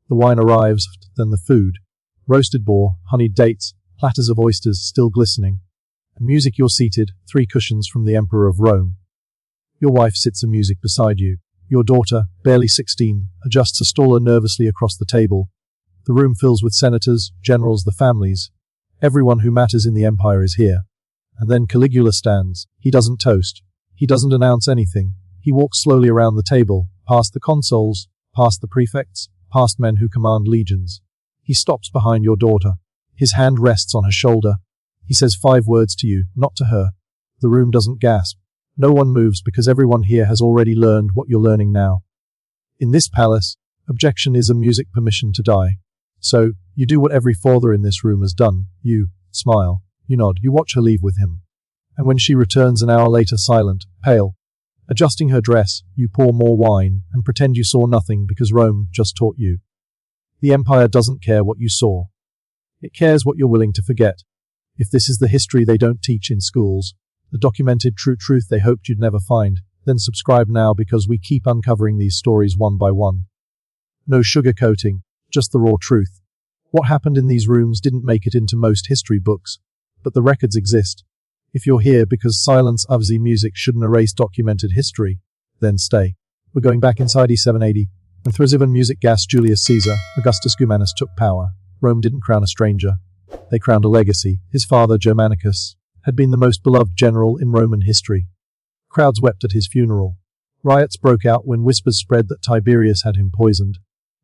The wine arrives, then the food. Roasted boar, honeyed dates, platters of oysters still glistening. And music. You're seated, 3 cushions from the Emperor of Rome. Your wife sits a music beside you. Your daughter, barely 16, adjusts a staller nervously across the table. The room fills with senators, generals, the families. Everyone who matters in the empire is here. And then Caligula stands. He doesn't toast. He doesn't announce anything. He walks slowly around the table, past the consuls, past the prefects, past men who command legions. He stops behind your daughter. His hand rests on her shoulder. He says 5 words to you, not to her. The room doesn't gasp. No one moves because everyone here has already learned what you're learning now. In this palace, objection is a music permission to die. So, you do what every father in this room has done. You smile. You nod. You watch her leave with him. And when she returns an hour later silent, pale, adjusting her dress, you pour more wine and pretend you saw nothing because Rome just taught you. The empire doesn't care what you saw. It cares what you're willing to forget. If this is the history they don't teach in schools, the documented truth they hoped you'd never find, then subscribe now because we keep uncovering these stories one by one. No sugarcoating, just the raw truth. What happened in these rooms didn't make it into most history books, but the records exist. If you're here because silence of the music shouldn't erase documented history, then stay. We're going back inside E780. When Thrasivan music gas Julius Caesar, Augustus Germanicus took power, Rome didn't crown a stranger. They crowned a legacy. His father, Germanicus, had been the most beloved general in Roman history. Crowds wept at his funeral. Riots broke out when whispers spread that Tiberius had him poisoned.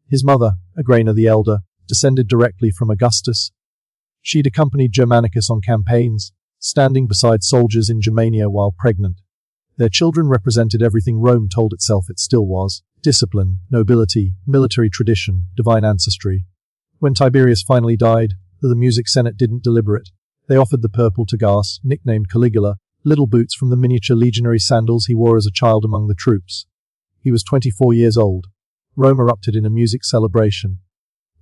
His mother, Agrena the Elder, descended directly from Augustus. She'd accompanied Germanicus on campaigns, standing beside soldiers in Germania while pregnant. Their children represented everything Rome told itself it still was: discipline, nobility, military tradition, divine ancestry. When Tiberius finally died, the music senate didn't deliberate. They offered the purple to Gas, nicknamed Caligula, little boots from the miniature legionary sandals he wore as a child among the troops. He was 24 years old. Rome erupted in a music celebration.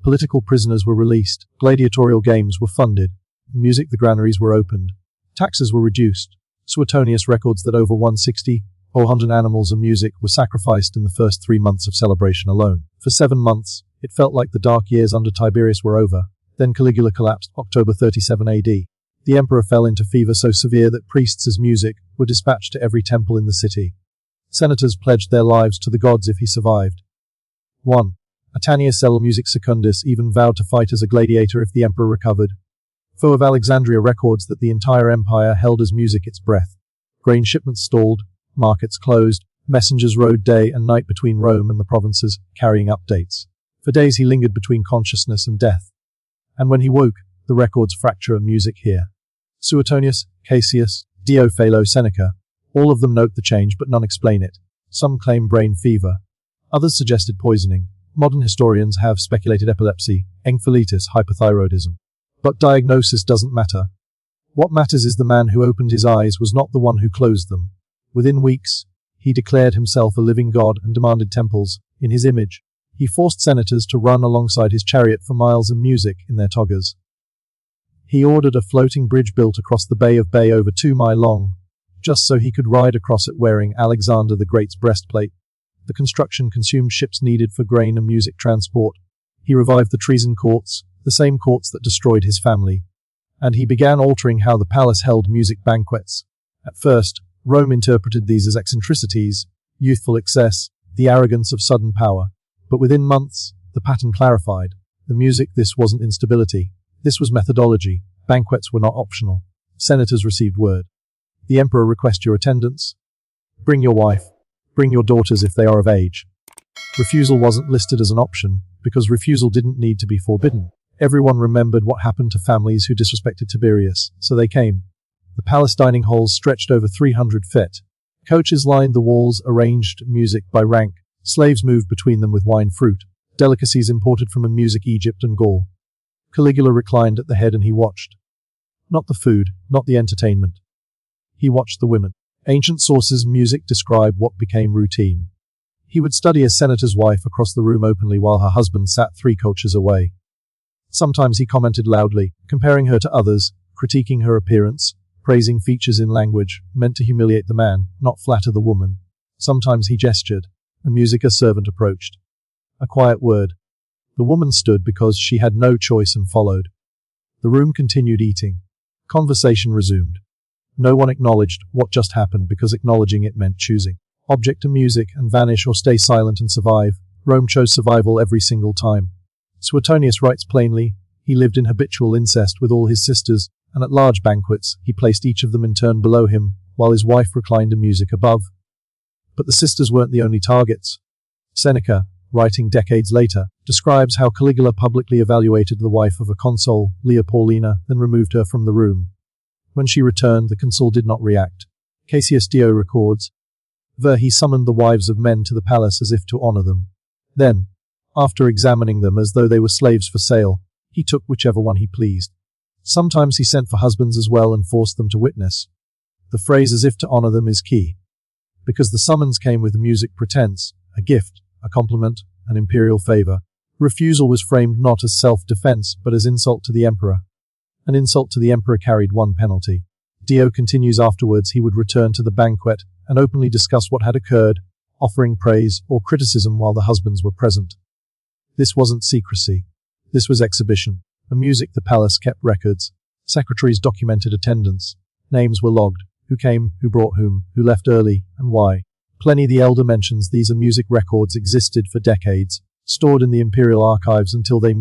Political prisoners were released, gladiatorial games were funded, the granaries were opened, taxes were reduced. Suetonius records that over 160 or 100 animals of music were sacrificed in the first 3 months of celebration alone. For 7 months, it felt like the dark years under Tiberius were over. Then Caligula collapsed, October 37 AD. The emperor fell into fever so severe that priests as music were dispatched to every temple in the city. Senators pledged their lives to the gods if he survived. 1. Atanius L. Music Secundus even vowed to fight as a gladiator if the emperor recovered. Foe of Alexandria records that the entire empire held as music its breath. Grain shipments stalled, markets closed, messengers rode day and night between Rome and the provinces, carrying updates. For days he lingered between consciousness and death. And when he woke, the records fracture a music here. Suetonius, Cassius, Dio Philo, Seneca, all of them note the change but none explain it. Some claim brain fever. Others suggested poisoning. Modern historians have speculated epilepsy, encephalitis, hypothyroidism. But diagnosis doesn't matter. What matters is the man who opened his eyes was not the one who closed them. Within weeks, he declared himself a living god and demanded temples in his image. He forced senators to run alongside his chariot for miles and music in their togas. He ordered a floating bridge built across the Bay of Bay over 2 miles long, just so he could ride across it wearing Alexander the Great's breastplate. The construction consumed ships needed for grain and music transport. He revived the treason courts, the same courts that destroyed his family. And he began altering how the palace held music banquets. At first, Rome interpreted these as eccentricities, youthful excess, the arrogance of sudden power. But within months, the pattern clarified. The music, this wasn't instability. This was methodology. Banquets were not optional. Senators received word. The emperor requests your attendance. Bring your wife. Bring your daughters if they are of age. Refusal wasn't listed as an option, because refusal didn't need to be forbidden. Everyone remembered what happened to families who disrespected Tiberius, so they came. The palace dining halls stretched over 300 feet. Coaches lined the walls, arranged music by rank. Slaves moved between them with wine fruit, delicacies imported from music Egypt and Gaul. Caligula reclined at the head and he watched. Not the food, not the entertainment. He watched the women. Ancient sources music describe what became routine. He would study a senator's wife across the room openly while her husband sat 3 coaches away. Sometimes he commented loudly, comparing her to others, critiquing her appearance, praising features in language meant to humiliate the man, not flatter the woman. Sometimes he gestured. A servant approached. A quiet word. The woman stood because she had no choice and followed. The room continued eating. Conversation resumed. No one acknowledged what just happened because acknowledging it meant choosing. Object to music and vanish or stay silent and survive. Rome chose survival every single time. Suetonius writes plainly, he lived in habitual incest with all his sisters, and at large banquets he placed each of them in turn below him, while his wife reclined in music above. But the sisters weren't the only targets. Seneca, writing decades later, describes how Caligula publicly evaluated the wife of a consul, Leia Paulina, then removed her from the room. When she returned, the consul did not react. Cassius Dio records, there he summoned the wives of men to the palace as if to honor them. Then, after examining them as though they were slaves for sale, he took whichever one he pleased. Sometimes he sent for husbands as well and forced them to witness. The phrase as if to honor them is key. Because the summons came with music pretense, a gift, a compliment, an imperial favor. Refusal was framed not as self-defense but as insult to the emperor. An insult to the emperor carried one penalty. Dio continues afterwards he would return to the banquet and openly discuss what had occurred, offering praise or criticism while the husbands were present. This wasn't secrecy. This was exhibition. The music the palace kept records. Secretaries documented attendance. Names were logged. Who came, who brought whom, who left early, and why. Pliny the Elder mentions these music records existed for decades, stored in the imperial archives until they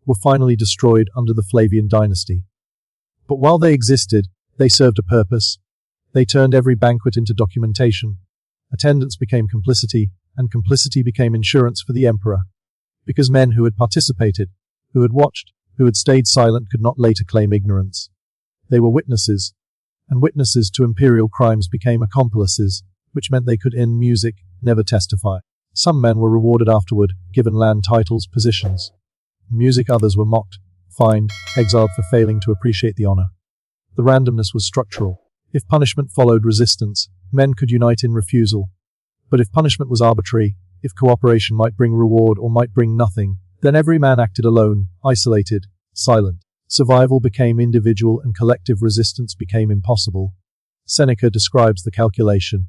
were finally destroyed under the Flavian dynasty. But while they existed, they served a purpose. They turned every banquet into documentation. Attendance became complicity, and complicity became insurance for the emperor. Because men who had participated, who had watched, who had stayed silent could not later claim ignorance. They were witnesses, and witnesses to imperial crimes became accomplices, which meant they could in music, never testify. Some men were rewarded afterward, given land titles, positions. In music others were mocked, fined, exiled for failing to appreciate the honor. The randomness was structural. If punishment followed resistance, men could unite in refusal. But if punishment was arbitrary, if cooperation might bring reward or might bring nothing, then every man acted alone, isolated, silent. Survival became individual and collective resistance became impossible. Seneca describes the calculation.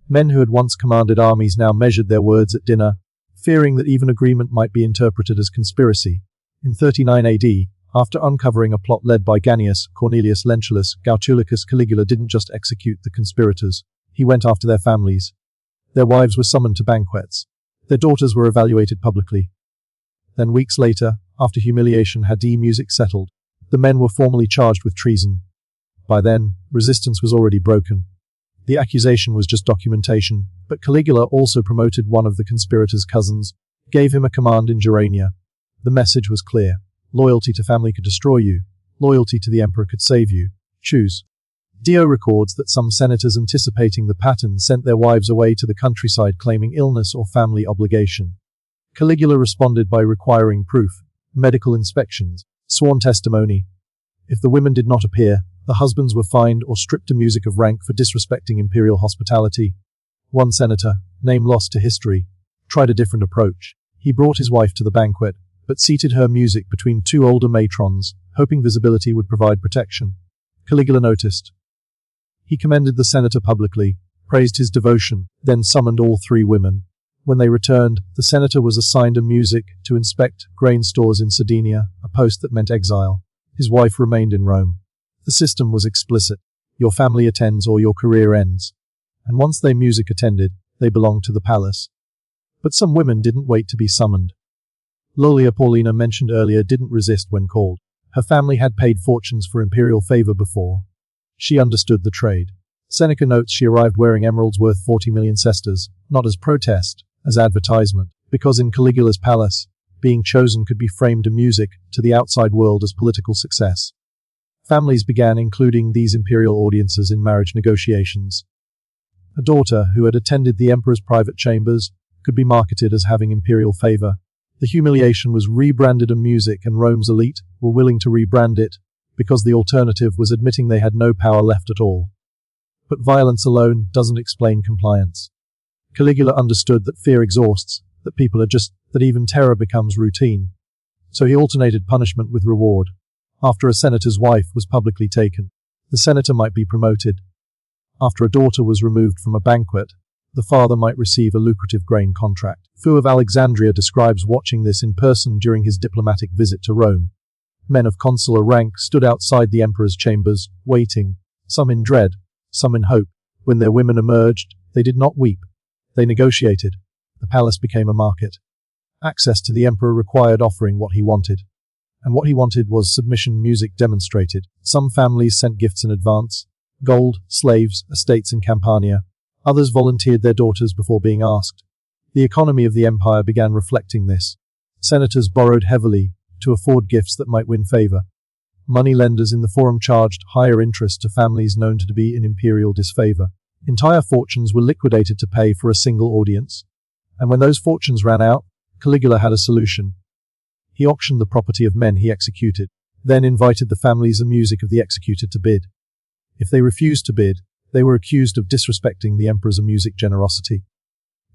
Men who had once commanded armies now measured their words at dinner, fearing that even agreement might be interpreted as conspiracy. In 39 AD, after uncovering a plot led by Ganius, Cornelius Lentulus, Gautulicus Caligula didn't just execute the conspirators. He went after their families. Their wives were summoned to banquets. Their daughters were evaluated publicly. Then weeks later, after humiliation had music settled, the men were formally charged with treason. By then, resistance was already broken. The accusation was just documentation, but Caligula also promoted one of the conspirators' cousins, gave him a command in Gerania. The message was clear. Loyalty to family could destroy you. Loyalty to the emperor could save you. Choose. Dio records that some senators anticipating the pattern sent their wives away to the countryside claiming illness or family obligation. Caligula responded by requiring proof, medical inspections, sworn testimony. If the women did not appear, the husbands were fined or stripped to music of rank for disrespecting imperial hospitality. One senator, name lost to history, tried a different approach. He brought his wife to the banquet, but seated her music between two older matrons, hoping visibility would provide protection. Caligula noticed. He commended the senator publicly, praised his devotion, then summoned all three women. When they returned, the senator was assigned a music to inspect grain stores in Sardinia, a post that meant exile. His wife remained in Rome. The system was explicit. Your family attends or your career ends. And once they music attended, they belonged to the palace. But some women didn't wait to be summoned. Lolia Paulina mentioned earlier didn't resist when called. Her family had paid fortunes for imperial favor before. She understood the trade. Seneca notes she arrived wearing emeralds worth 40 million sesterces, not as protest, as advertisement, because in Caligula's palace, being chosen could be framed in music to the outside world as political success. Families began including these imperial audiences in marriage negotiations. A daughter who had attended the emperor's private chambers could be marketed as having imperial favor. The humiliation was rebranded a music, and Rome's elite were willing to rebrand it because the alternative was admitting they had no power left at all. But violence alone doesn't explain compliance. Caligula understood that fear exhausts, that that even terror becomes routine. So he alternated punishment with reward. After a senator's wife was publicly taken, the senator might be promoted. After a daughter was removed from a banquet, the father might receive a lucrative grain contract. Fu of Alexandria describes watching this in person during his diplomatic visit to Rome. Men of consular rank stood outside the emperor's chambers, waiting, some in dread, some in hope. When their women emerged, they did not weep. They negotiated. The palace became a market. Access to the emperor required offering what he wanted. And what he wanted was submission. Music demonstrated. Some families sent gifts in advance: gold, slaves, estates in Campania. Others volunteered their daughters before being asked. The economy of the empire began reflecting this. Senators borrowed heavily to afford gifts that might win favor. Money lenders in the forum charged higher interest to families known to be in imperial disfavor. Entire fortunes were liquidated to pay for a single audience. And when those fortunes ran out, Caligula had a solution. He auctioned the property of men he executed, then invited the families and music of the executed to bid. If they refused to bid, they were accused of disrespecting the emperor's music generosity.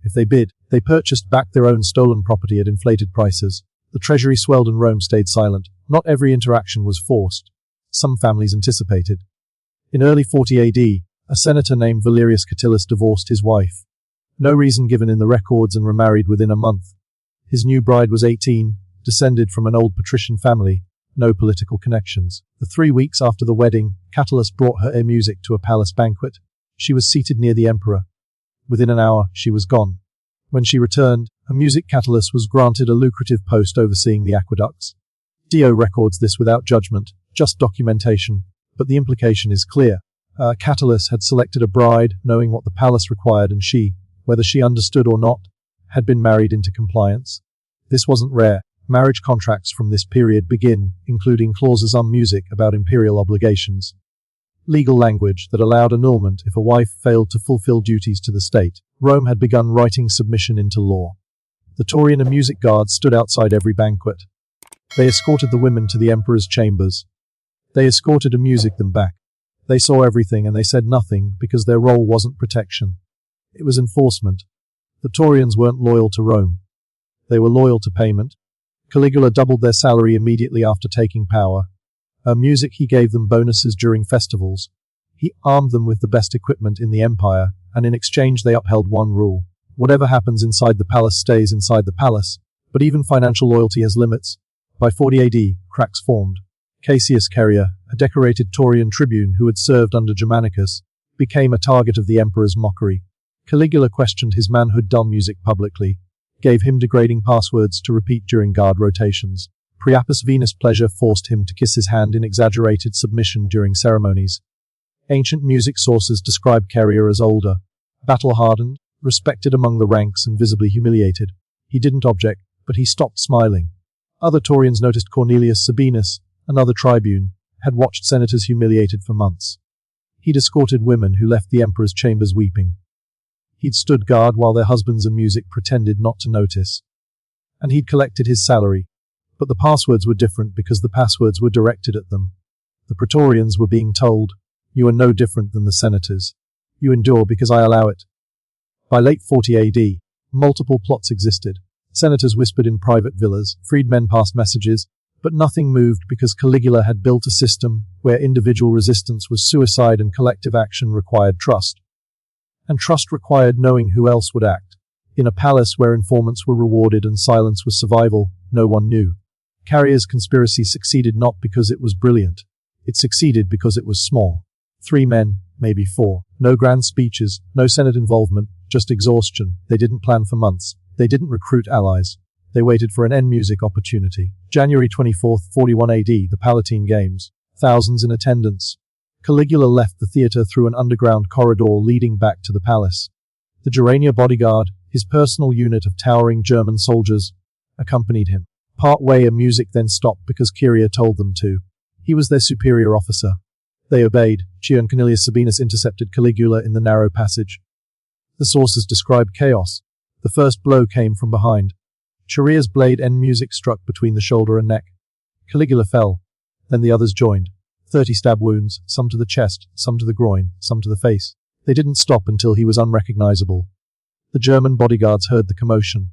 If they bid, they purchased back their own stolen property at inflated prices. The treasury swelled and Rome stayed silent. Not every interaction was forced. Some families anticipated. In early 40 AD, a senator named Valerius Catulus divorced his wife. No reason given in the records, and remarried within a month. His new bride was 18, descended from an old patrician family, no political connections. 3 weeks after the wedding, Catulus brought her music to a palace banquet. She was seated near the emperor. Within an hour, she was gone. When she returned, a music Catulus was granted a lucrative post overseeing the aqueducts. Dio records this without judgment, just documentation, but the implication is clear. Catulus had selected a bride, knowing what the palace required, and she, whether she understood or not, had been married into compliance. This wasn't rare. Marriage contracts from this period begin, including clauses on music about imperial obligations. Legal language that allowed annulment if a wife failed to fulfill duties to the state. Rome had begun writing submission into law. The Taurian and music guards stood outside every banquet. They escorted the women to the emperor's chambers. They escorted and music them back. They saw everything and they said nothing because their role wasn't protection. It was enforcement. The Taurians weren't loyal to Rome. They were loyal to payment. Caligula doubled their salary immediately after taking power. Music, he gave them bonuses during festivals. He armed them with the best equipment in the empire, and in exchange they upheld one rule. Whatever happens inside the palace stays inside the palace, but even financial loyalty has limits. By 40 AD, cracks formed. Cassius Carrier, a decorated Taurian tribune who had served under Germanicus, became a target of the emperor's mockery. Caligula questioned his manhood dull music publicly, gave him degrading passwords to repeat during guard rotations. Priapus Venus Pleasure forced him to kiss his hand in exaggerated submission during ceremonies. Ancient music sources describe Carrier as older, battle-hardened, respected among the ranks and visibly humiliated. He didn't object, but he stopped smiling. Other Taurians noticed Cornelius Sabinus, another tribune, had watched senators humiliated for months. He'd escorted women who left the emperor's chambers weeping. He'd stood guard while their husbands and music pretended not to notice. And he'd collected his salary. But the passwords were different because the passwords were directed at them. The Praetorians were being told, "You are no different than the senators. You endure because I allow it." By late 40 AD, multiple plots existed. Senators whispered in private villas, freedmen passed messages, but nothing moved because Caligula had built a system where individual resistance was suicide and collective action required trust. And trust required knowing who else would act. In a palace where informants were rewarded and silence was survival, no one knew. Carrier's conspiracy succeeded not because it was brilliant. It succeeded because it was small. 3 men, maybe 4. No grand speeches, no Senate involvement, just exhaustion. They didn't plan for months. They didn't recruit allies. They waited for an end music opportunity. January 24, 41 AD, the Palatine Games. Thousands in attendance. Caligula left the theater through an underground corridor leading back to the palace. The Gerania bodyguard, his personal unit of towering German soldiers, accompanied him. Part way, a music then stopped because Curia told them to. He was their superior officer. They obeyed. Chio and Cornelius Sabinus intercepted Caligula in the narrow passage. The sources describe chaos. The first blow came from behind. Charia's blade end music struck between the shoulder and neck. Caligula fell. Then the others joined. 30 stab wounds, some to the chest, some to the groin, some to the face. They didn't stop until he was unrecognizable. The German bodyguards heard the commotion.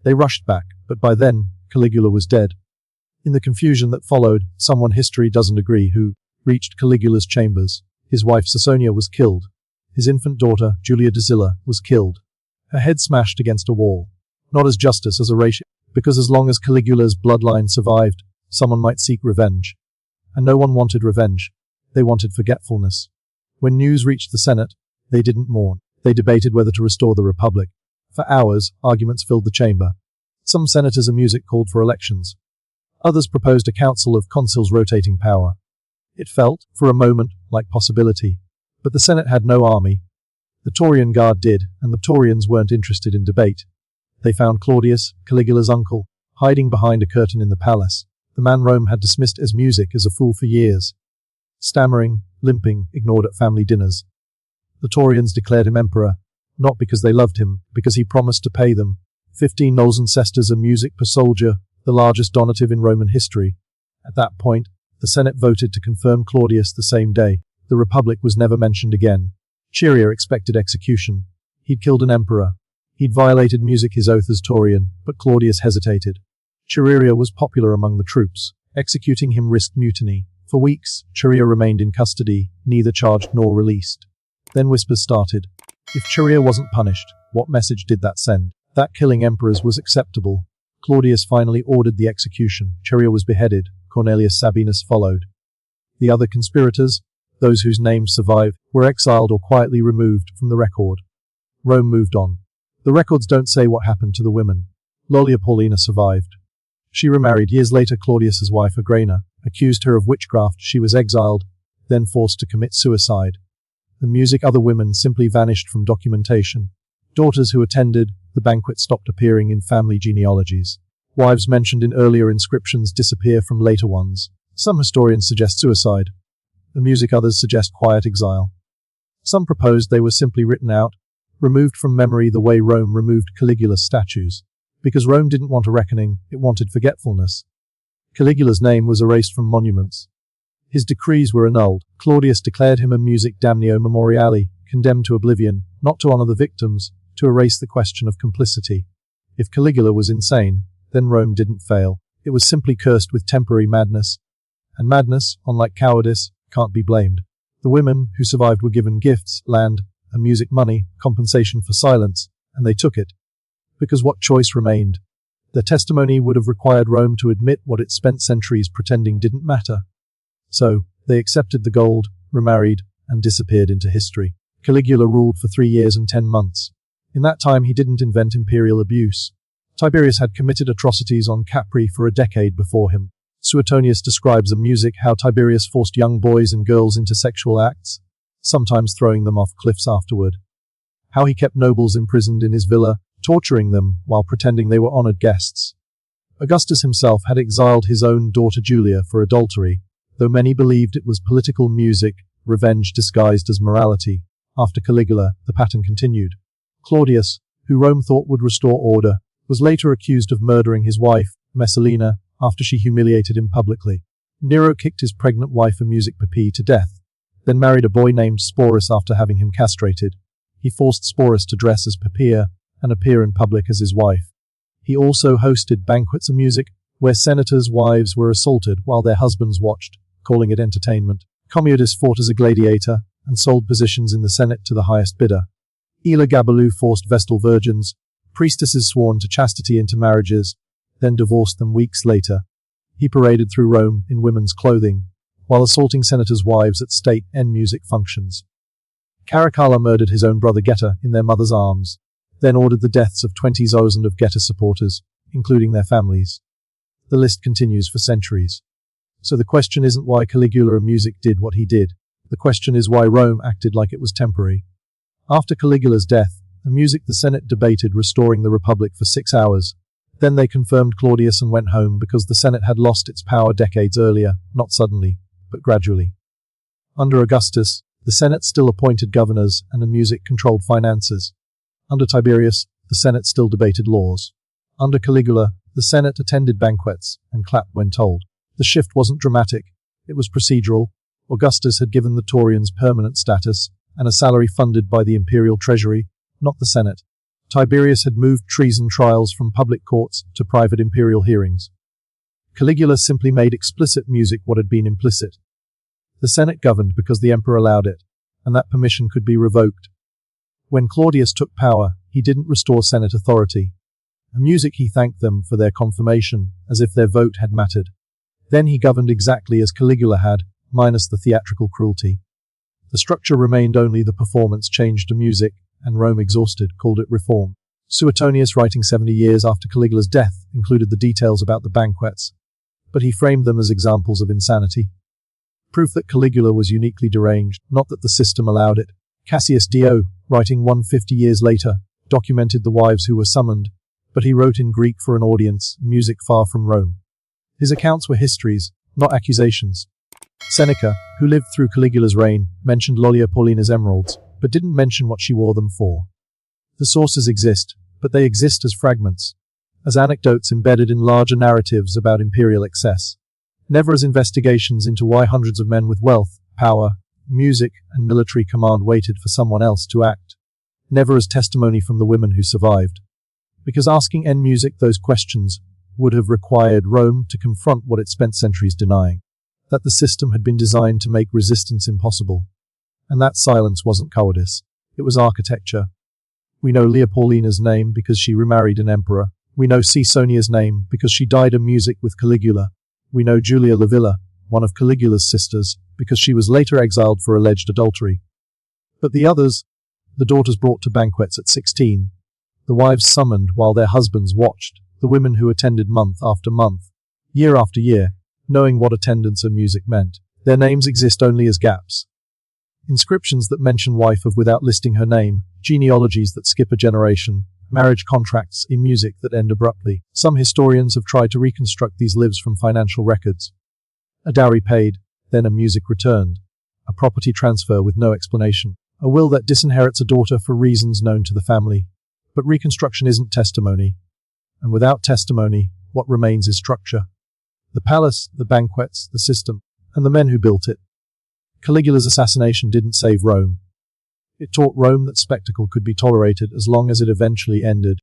They rushed back, but by then, Caligula was dead. In the confusion that followed, someone history doesn't agree who reached Caligula's chambers. His wife Caesonia was killed. his infant daughter, Julia Drusilla, was killed. Her head smashed against a wall. Not as justice, as a ratio, because as long as Caligula's bloodline survived, someone might seek revenge. And no one wanted revenge. They wanted forgetfulness. When news reached the Senate, they didn't mourn. They debated whether to restore the Republic. For hours, arguments filled the chamber. Some senators' music called for elections. Others proposed a council of consuls rotating power. It felt, for a moment, like possibility. But the Senate had no army. The Taurian Guard did, and the Taurians weren't interested in debate. They found Claudius, Caligula's uncle, hiding behind a curtain in the palace, the man Rome had dismissed as music as a fool for years. Stammering, limping, ignored at family dinners. The Taurians declared him emperor, not because they loved him, because he promised to pay them 15 Nolzen sesterces of music per soldier, the largest donative in Roman history. At that point, the Senate voted to confirm Claudius the same day. The Republic was never mentioned again. Chaerea expected execution. He'd killed an emperor. He'd violated music his oath as Taurian, but Claudius hesitated. Chaerea was popular among the troops. Executing him risked mutiny. For weeks, Chaerea remained in custody, neither charged nor released. Then whispers started. If Chaerea wasn't punished, what message did that send? That killing emperors was acceptable. Claudius finally ordered the execution. Chaerea was beheaded. Cornelius Sabinus followed. The other conspirators, those whose names survive, were exiled or quietly removed from the record. Rome moved on. The records don't say what happened to the women. Lollia Paulina survived. She remarried years later. Claudius's wife Agrena accused her of witchcraft. She was exiled, then forced to commit suicide. The music other women simply vanished from documentation. Daughters who attended the banquet stopped appearing in family genealogies. Wives mentioned in earlier inscriptions disappear from later ones. Some historians suggest suicide. The music others suggest quiet exile. Some proposed they were simply written out, removed from memory the way Rome removed Caligula's statues. Because Rome didn't want a reckoning, it wanted forgetfulness. Caligula's name was erased from monuments. His decrees were annulled. Claudius declared him a music damnatio memoriale, condemned to oblivion, not to honor the victims, to erase the question of complicity. If Caligula was insane, then Rome didn't fail. It was simply cursed with temporary madness. And madness, unlike cowardice, can't be blamed. The women who survived were given gifts, land, and music money, compensation for silence, and they took it. Because what choice remained? Their testimony would have required Rome to admit what it spent centuries pretending didn't matter. So, they accepted the gold, remarried, and disappeared into history. Caligula ruled for 3 years and 10 months. In that time he didn't invent imperial abuse. Tiberius had committed atrocities on Capri for a decade before him. Suetonius describes in music how Tiberius forced young boys and girls into sexual acts, sometimes throwing them off cliffs afterward. How he kept nobles imprisoned in his villa, torturing them while pretending they were honored guests. Augustus himself had exiled his own daughter Julia for adultery, though many believed it was political music, revenge disguised as morality. After Caligula, the pattern continued. Claudius, who Rome thought would restore order, was later accused of murdering his wife, Messalina, after she humiliated him publicly. Nero kicked his pregnant wife Music Pepi to death, then married a boy named Sporus after having him castrated. He forced Sporus to dress as Poppaea and appear in public as his wife. He also hosted banquets of music, where senators' wives were assaulted while their husbands watched, calling it entertainment. Commodus fought as a gladiator and sold positions in the Senate to the highest bidder. Elagabalus forced Vestal virgins, priestesses sworn to chastity into marriages, then divorced them weeks later. He paraded through Rome in women's clothing, while assaulting senators' wives at state and music functions. Caracalla murdered his own brother Geta in their mother's arms, then ordered the deaths of 20,000 of Geta's supporters, including their families. The list continues for centuries. So the question isn't why Caligula music did what he did. The question is why Rome acted like it was temporary. After Caligula's death, the Senate debated restoring the Republic for 6 hours. Then they confirmed Claudius and went home because the Senate had lost its power decades earlier, not suddenly, but gradually. Under Augustus, the Senate still appointed governors and the music controlled finances. Under Tiberius, the Senate still debated laws. Under Caligula, the Senate attended banquets and clapped when told. The shift wasn't dramatic, it was procedural. Augustus had given the Taurians permanent status and a salary funded by the imperial treasury, not the Senate. Tiberius had moved treason trials from public courts to private imperial hearings. Caligula simply made explicit music what had been implicit. The Senate governed because the emperor allowed it, and that permission could be revoked. When Claudius took power, he didn't restore Senate authority. In music he thanked them for their confirmation, as if their vote had mattered. Then he governed exactly as Caligula had, minus the theatrical cruelty. The structure remained, only the performance changed to music, and Rome, exhausted, called it reform. Suetonius, writing 70 years after Caligula's death, included the details about the banquets, but he framed them as examples of insanity. Proof that Caligula was uniquely deranged, not that the system allowed it. Cassius Dio, writing 150 years later, documented the wives who were summoned, but he wrote in Greek for an audience, music far from Rome. His accounts were histories, not accusations. Seneca, who lived through Caligula's reign, mentioned Lollia Paulina's emeralds, but didn't mention what she wore them for. The sources exist, but they exist as fragments, as anecdotes embedded in larger narratives about imperial excess, never as investigations into why hundreds of men with wealth, power, music, and military command waited for someone else to act, never as testimony from the women who survived. Because asking en music those questions would have required Rome to confront what it spent centuries denying, that the system had been designed to make resistance impossible. And that silence wasn't cowardice, it was architecture. We know Leopoldina's name because she remarried an emperor. We know Caesonia's name because she died in music with Caligula. We know Julia Livilla, one of Caligula's sisters, because she was later exiled for alleged adultery. But the others, the daughters brought to banquets at 16, the wives summoned while their husbands watched, the women who attended month after month, year after year, knowing what attendance and music meant, their names exist only as gaps. Inscriptions that mention wife of without listing her name, genealogies that skip a generation, marriage contracts in music that end abruptly. Some historians have tried to reconstruct these lives from financial records. A dowry paid, then a music returned. A property transfer with no explanation. A will that disinherits a daughter for reasons known to the family. But reconstruction isn't testimony. And without testimony, what remains is structure. The palace, the banquets, the system, and the men who built it. Caligula's assassination didn't save Rome. It taught Rome that spectacle could be tolerated as long as it eventually ended.